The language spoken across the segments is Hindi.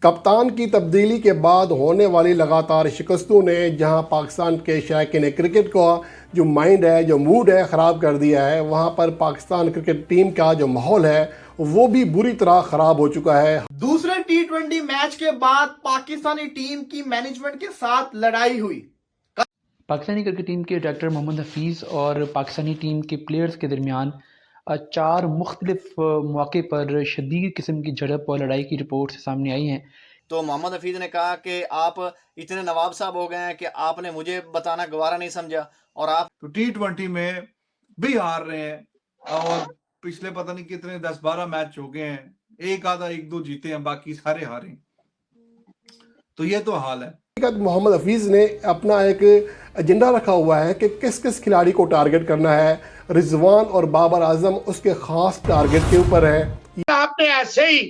कप्तान की तब्दीली के बाद होने वाली लगातार शिकस्तों ने जहां पाकिस्तान के शायकीन क्रिकेट का जो माइंड है, जो मूड है, ख़राब कर दिया है, वहां पर पाकिस्तान क्रिकेट टीम का जो माहौल है वो भी बुरी तरह ख़राब हो चुका है। दूसरे T20 मैच के बाद पाकिस्तानी टीम की मैनेजमेंट के साथ लड़ाई हुई। पाकिस्तानी क्रिकेट टीम के डायरेक्टर मोहम्मद हफीज़ और पाकिस्तानी टीम के प्लेयर्स के दरमियान 4 मुख्तलिफ मौके पर शदीद किस्म की झड़प और लड़ाई की रिपोर्ट सामने आई हैं। तो मोहम्मद हफीज़ ने कहा कि आप इतने नवाब साहब हो गए हैं कि आपने मुझे बताना गवारा नहीं समझा और आप तो T20 में भी हार रहे हैं और पिछले पता नहीं कितने 10-12 मैच हो गए हैं, एक आधा 1-2 जीते हैं, बाकी सारे हारे। तो ये तो हाल है। मोहम्मद हफीज़ ने अपना एक एजेंडा रखा हुआ है कि किस किस खिलाड़ी को टारगेट करना है। रिजवान और बाबर आजम उसके खास टारगेट के ऊपर है। आपने ऐसे ही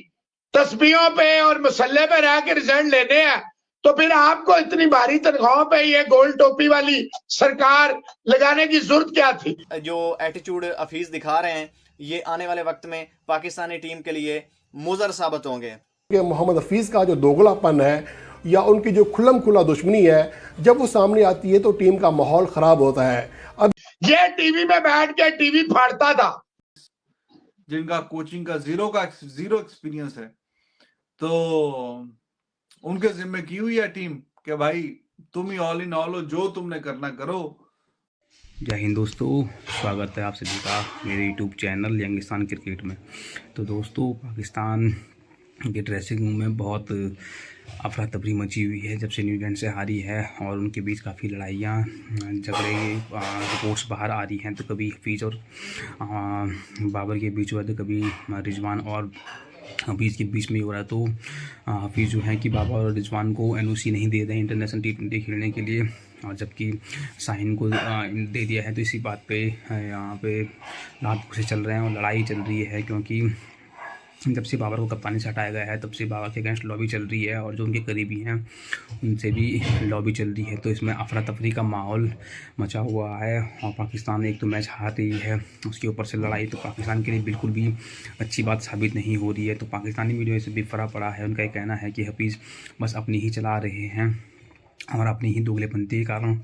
तस्बीहों पे और मसल्ले पे रह के रिजल्ट लेने हैं तो फिर आपको इतनी भारी तनख्वाहों पे ये गोल टोपी वाली सरकार लगाने की जरूरत क्या थी। जो एटीट्यूड हफीज़ दिखा रहे हैं ये आने वाले वक्त में पाकिस्तानी टीम के लिए मुज़र साबित होंगे। मोहम्मद हफीज़ का जो दोगलापन है या उनकी जो खुल्लम खुला दुश्मनी है, जब वो सामने आती है तो टीम का माहौल ख़राब होता है। अब ये टीवी में बैठ के टीवी फाड़ता था, जिनका कोचिंग का जीरो एक्सपीरियंस है, तो उनके जिम्मे की हुई है टीम कि भाई तुम ही ऑल इन ऑल हो, जो तुमने करना करो। जय हिंद दोस्तों, स्वागत है आप सभी का मेरे यूट्यूब चैनल यंगिस्तान क्रिकेट में। तो दोस्तों, पाकिस्तान के ड्रेसिंग रूम में बहुत अफरा तफरी मची हुई है जब से न्यूजीलैंड से हारी है और उनके बीच काफ़ी लड़ाइयाँ झगड़े रिपोर्ट्स बाहर आ रही हैं। तो कभी हफीज़ और बाबर के बीच हुआ, तो कभी रिजवान और हफीज़ के बीच में ही हो रहा है। तो हफीज़ जो है कि बाबर और रिजवान को NOC नहीं दे रहे हैं इंटरनेशनल T20 खेलने के लिए, और जबकि शाहीन को दे दिया है। तो इसी बात पे यहाँ पे लात से चल रहे हैं और लड़ाई चल रही है, क्योंकि जब से बाबर को कप्तानी से हटाया गया है तब से बाबर के अगेंस्ट लॉबी चल रही है और जो उनके करीबी हैं उनसे भी लॉबी चल रही है। तो इसमें अफरा तफरी का माहौल मचा हुआ है और पाकिस्तान एक तो मैच हार रही है, उसके ऊपर से लड़ाई, तो पाकिस्तान के लिए बिल्कुल भी अच्छी बात साबित नहीं हो रही है। तो पाकिस्तानी मीडिया से भी फरा पड़ा है। उनका ये कहना है कि हफीज़ बस अपनी ही चला रहे हैं और अपनी ही दोगलेपंती के कारण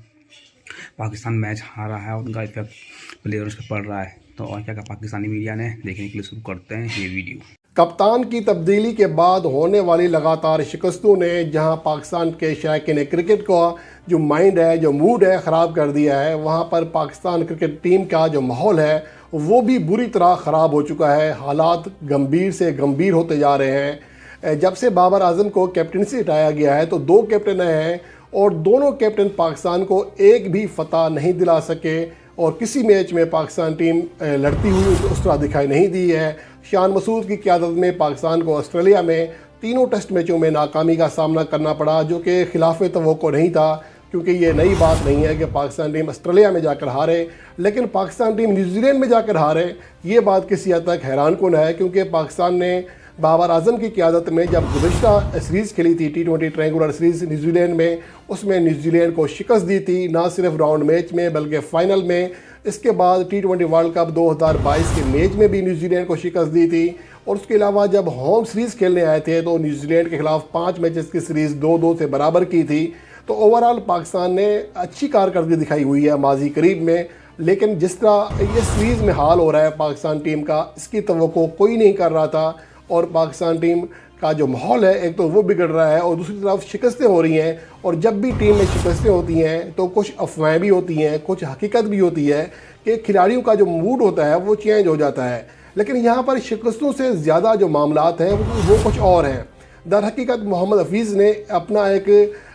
पाकिस्तान मैच हार रहा है और उनका इफेक्ट प्लेयर्स पर पड़ रहा है। तो और क्या पाकिस्तानी मीडिया ने देखने के लिए शुरू करते हैं ये वीडियो। कप्तान की तब्दीली के बाद होने वाली लगातार शिकस्तों ने जहां पाकिस्तान के शायकीन क्रिकेट का जो माइंड है, जो मूड है, ख़राब कर दिया है, वहां पर पाकिस्तान क्रिकेट टीम का जो माहौल है वो भी बुरी तरह ख़राब हो चुका है। हालात गंभीर से गंभीर होते जा रहे हैं। जब से बाबर आजम को कैप्टन से हटाया गया है तो 2 कैप्टन हैं और दोनों कैप्टन पाकिस्तान को एक भी फतह नहीं दिला सके और किसी मैच में पाकिस्तान टीम लड़ती हुई उस तरह दिखाई नहीं दी है। शान मसूद की क़यादत में पाकिस्तान को ऑस्ट्रेलिया में 3 टेस्ट मैचों में नाकामी का सामना करना पड़ा, जो कि खिलाफ तवक्को नहीं था, क्योंकि ये नई बात नहीं है कि पाकिस्तान टीम ऑस्ट्रेलिया में जाकर हारे, लेकिन पाकिस्तान टीम न्यूजीलैंड में जाकर हारे, ये बात किसी हद तक हैरान कुन है। क्योंकि पाकिस्तान ने बाबर आजम की क़यादत में जब गुज़श्ता सीरीज़ खेली थी T20 ट्रायंगुलर सीरीज़ न्यूजीलैंड में, उसमें न्यूजीलैंड को शिकस्त दी थी, ना सिर्फ राउंड मैच में बल्कि फ़ाइनल में। इसके बाद T20 वर्ल्ड कप 2022 के मैच में भी न्यूजीलैंड को शिकस्त दी थी और उसके अलावा जब होम सीरीज़ खेलने आए थे तो न्यूजीलैंड के खिलाफ 5 मैचेस की सीरीज़ 2-2 से बराबर की थी। तो ओवरऑल पाकिस्तान ने अच्छी कारकर्दगी दिखाई हुई है माजी करीब में, लेकिन जिस तरह ये सीरीज़ में हाल हो रहा है पाकिस्तान टीम का, इसकी तवक्को कोई नहीं कर रहा था। और पाकिस्तान टीम का जो माहौल है, एक तो वो बिगड़ रहा है और दूसरी तरफ शिकस्तें हो रही हैं। और जब भी टीम में शिकस्तें होती हैं तो कुछ अफवाहें भी होती हैं, कुछ हकीकत भी होती है कि खिलाड़ियों का जो मूड होता है वो चेंज हो जाता है। लेकिन यहाँ पर शिकस्तों से ज़्यादा जो मामलात हैं वो कुछ और हैं। दर हकीकत मोहम्मद हफीज़ ने अपना एक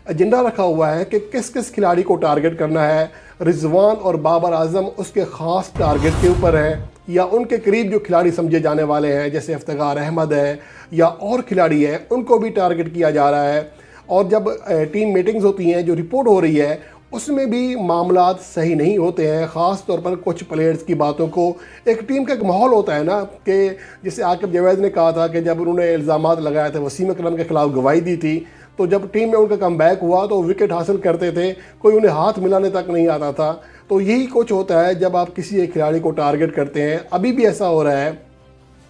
एजेंडा रखा हुआ है कि किस किस खिलाड़ी को टारगेट करना है। रिजवान और बाबर आजम उसके ख़ास टारगेट के ऊपर है, या उनके करीब जो खिलाड़ी समझे जाने वाले हैं जैसे इफ्तिखार अहमद है या और खिलाड़ी हैं, उनको भी टारगेट किया जा रहा है। और जब टीम मीटिंग्स होती हैं, जो रिपोर्ट हो रही है, उसमें भी मामलात सही नहीं होते हैं। ख़ास तौर पर कुछ प्लेयर्स की बातों को, एक टीम का एक माहौल होता है ना, कि जैसे आकिब जावेद ने कहा था कि जब उन्होंने इल्ज़ामात लगाए थे, वसीम अकरम के ख़िलाफ़ गवाही दी थी, तो जब टीम में उनका कमबैक हुआ तो विकेट हासिल करते थे, कोई उन्हें हाथ मिलाने तक नहीं आता था। तो यही कुछ होता है जब आप किसी एक खिलाड़ी को टारगेट करते हैं। अभी भी ऐसा हो रहा है।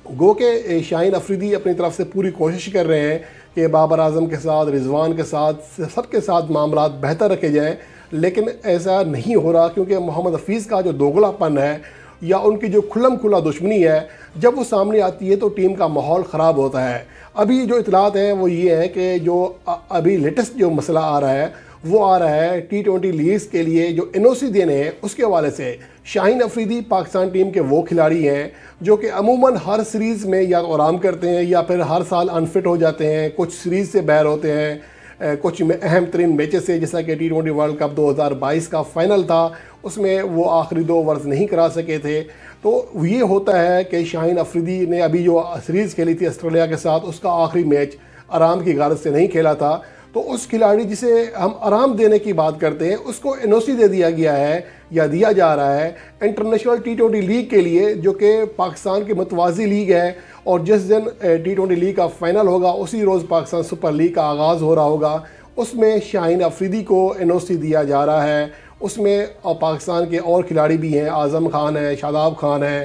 गो के शाहीन अफरीदी अपनी तरफ से पूरी कोशिश कर रहे हैं कि बाबर आजम के साथ, रिजवान के साथ, सबके साथ मामला बेहतर रखे जाएं, लेकिन ऐसा नहीं हो रहा क्योंकि मोहम्मद हफीज़ का जो दोगलापन है या उनकी जो खुल्लम खुला दुश्मनी है, जब वो सामने आती है तो टीम का माहौल ख़राब होता है। अभी जो इतलात हैं वो ये है कि जो अभी लेटेस्ट जो मसला आ रहा है वो आ रहा है T20 लीग्स के लिए जो NOC देने हैं उसके हवाले से। शाहीन अफरीदी पाकिस्तान टीम के वो खिलाड़ी हैं जो कि अमूमन हर सीरीज़ में या तो आराम करते हैं या फिर हर साल अनफिट हो जाते हैं, कुछ सीरीज़ से बाहर होते हैं, कुछ अहम तरीन मैचेस से, जैसा कि T20 वर्ल्ड कप 2022 का फ़ाइनल था, उसमें वो आखिरी 2 ओवर्स नहीं करा सके थे। तो ये होता है कि शाहीन अफरीदी ने अभी जो सीरीज़ खेली थी ऑस्ट्रेलिया के साथ, उसका आखिरी मैच आराम की गारज से नहीं खेला था। तो उस खिलाड़ी जिसे हम आराम देने की बात करते हैं उसको NOC दे दिया गया है या दिया जा रहा है इंटरनेशनल T20 लीग के लिए, जो कि पाकिस्तान की मतवाज़ी लीग है। और जिस दिन T20 लीग का फ़ाइनल होगा उसी रोज़ पाकिस्तान सुपर लीग का आगाज़ हो रहा होगा, उसमें शाहीन अफरीदी को NOC दिया जा रहा है। उसमें पाकिस्तान के और खिलाड़ी भी हैं, आज़म खान है, शादाब खान है,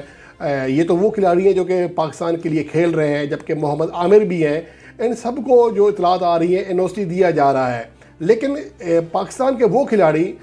ये तो वो खिलाड़ी हैं जो कि पाकिस्तान के लिए खेल रहे हैं, जबकि मोहम्मद आमिर भी हैं। इन सब को जो इतलात आ रही है NOC दिया जा रहा है। लेकिन पाकिस्तान के वो खिलाड़ी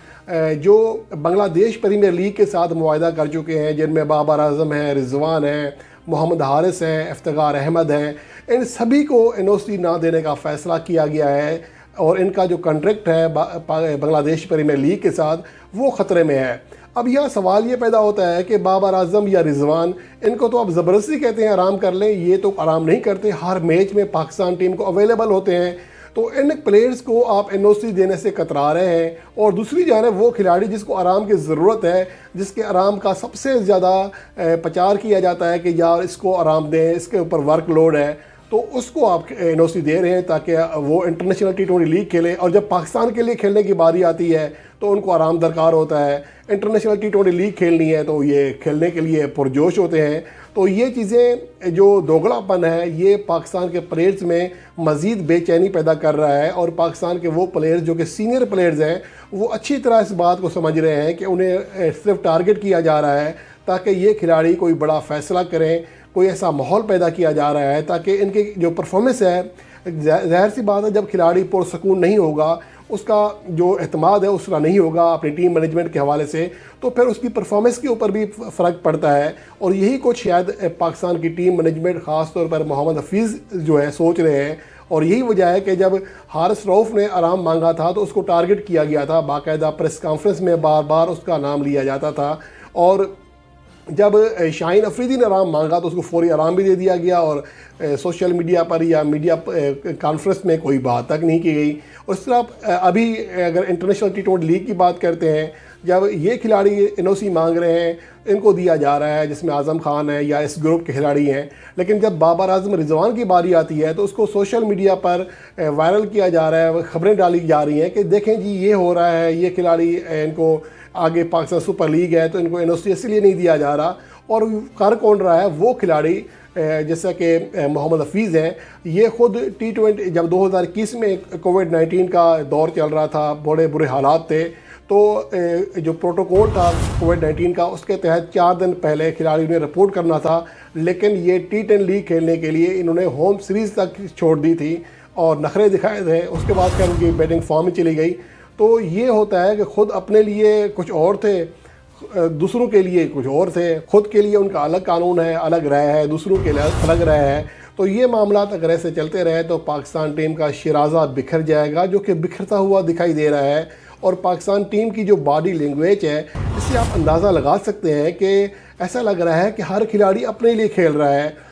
जो बांग्लादेश प्रीमियर लीग के साथ मुआहदा कर चुके हैं, जिनमें बाबर आजम हैं, रिजवान हैं, मोहम्मद हारिस हैं, इफ्तिखार अहमद हैं, इन सभी को NOC ना देने का फ़ैसला किया गया है और इनका जो कॉन्ट्रैक्ट है बांग्लादेश प्रीमियर लीग के साथ वो ख़तरे में है। अब यहाँ सवाल ये पैदा होता है कि बाबर आजम या रिजवान, इनको तो आप ज़बरदस्ती कहते हैं आराम कर लें, ये तो आराम नहीं करते, हर मैच में पाकिस्तान टीम को अवेलेबल होते हैं। तो इन प्लेयर्स को आप NOC देने से कतरा रहे हैं। और दूसरी जानब वो खिलाड़ी जिसको आराम की ज़रूरत है, जिसके आराम का सबसे ज़्यादा प्रचार किया जाता है कि यार इसको आराम दें, इसके ऊपर वर्कलोड है, तो उसको आप NOC दे रहे हैं ताकि वो इंटरनेशनल T20 लीग खेले। और जब पाकिस्तान के लिए खेलने की बारी आती है तो उनको आराम दरकार होता है। इंटरनेशनल T20 लीग खेलनी है तो ये खेलने के लिए पुरजोश होते हैं। तो ये चीज़ें जो दोगलापन है ये पाकिस्तान के प्लेयर्स में मज़ीद बेचैनी पैदा कर रहा है। और पाकिस्तान के वो प्लेयर्स जो कि सीनियर प्लेयर्स हैं वो अच्छी तरह इस बात को समझ रहे हैं कि उन्हें सिर्फ टारगेट किया जा रहा है ताकि ये खिलाड़ी कोई बड़ा फ़ैसला करें, कोई ऐसा माहौल पैदा किया जा रहा है ताकि इनकी जो परफॉर्मेंस है, ज़ाहिर सी बात है जब खिलाड़ी पुरसकून नहीं होगा, उसका जो एतमाद है उस तरह नहीं होगा अपनी टीम मैनेजमेंट के हवाले से, तो फिर उसकी परफॉर्मेंस के ऊपर भी फ़र्क पड़ता है। और यही कुछ शायद पाकिस्तान की टीम मैनेजमेंट ख़ास तौर पर मोहम्मद हफीज़ जो है सोच रहे हैं। और यही वजह है कि जब हारिस रऊफ़ ने आराम मांगा था तो उसको टारगेट किया गया था, बाकायदा प्रेस कॉन्फ्रेंस में बार बार उसका नाम लिया जाता था। और जब शाहीन अफरीदी ने आराम मांगा तो उसको फौरी आराम भी दे दिया गया और सोशल मीडिया पर या मीडिया कॉन्फ्रेंस में कोई बात तक नहीं की गई। उस तरह अभी अगर इंटरनेशनल T20 लीग की बात करते हैं, जब ये खिलाड़ी NOC मांग रहे हैं, इनको दिया जा रहा है, जिसमें आज़म खान है या इस ग्रुप के खिलाड़ी हैं, लेकिन जब बाबर आजम रिजवान की बारी आती है तो उसको सोशल मीडिया पर वायरल किया जा रहा है, खबरें डाली जा रही हैं कि देखें जी ये हो रहा है, ये खिलाड़ी इनको आगे पाकिस्तान सुपर लीग है तो इनको NOC इसलिए नहीं दिया जा रहा। और कर कौन रहा है, वो खिलाड़ी जैसा कि मोहम्मद हफीज़ हैं, ये ख़ुद T20 जब 2021 में कोविड-19 का दौर चल रहा था, बड़े बुरे हालात थे, तो जो प्रोटोकॉल था कोविड-19 का उसके तहत 4 दिन पहले खिलाड़ी ने रिपोर्ट करना था, लेकिन ये T10 लीग खेलने के लिए इन्होंने होम सीरीज़ तक छोड़ दी थी और नखरे दिखाए थे। उसके बाद फिर उनकी बैटिंग फॉर्म में चली गई। तो ये होता है कि ख़ुद अपने लिए कुछ और थे, दूसरों के लिए कुछ और थे। खुद के लिए उनका अलग कानून है, अलग राय है, दूसरों के लिए अलग राय है। तो ये मामला अगर ऐसे चलते रहे तो पाकिस्तान टीम का शिराजा बिखर जाएगा, जो कि बिखरता हुआ दिखाई दे रहा है। और पाकिस्तान टीम की जो बॉडी लैंग्वेज है, इससे आप अंदाज़ा लगा सकते हैं कि ऐसा लग रहा है कि हर खिलाड़ी अपने लिए खेल रहा है।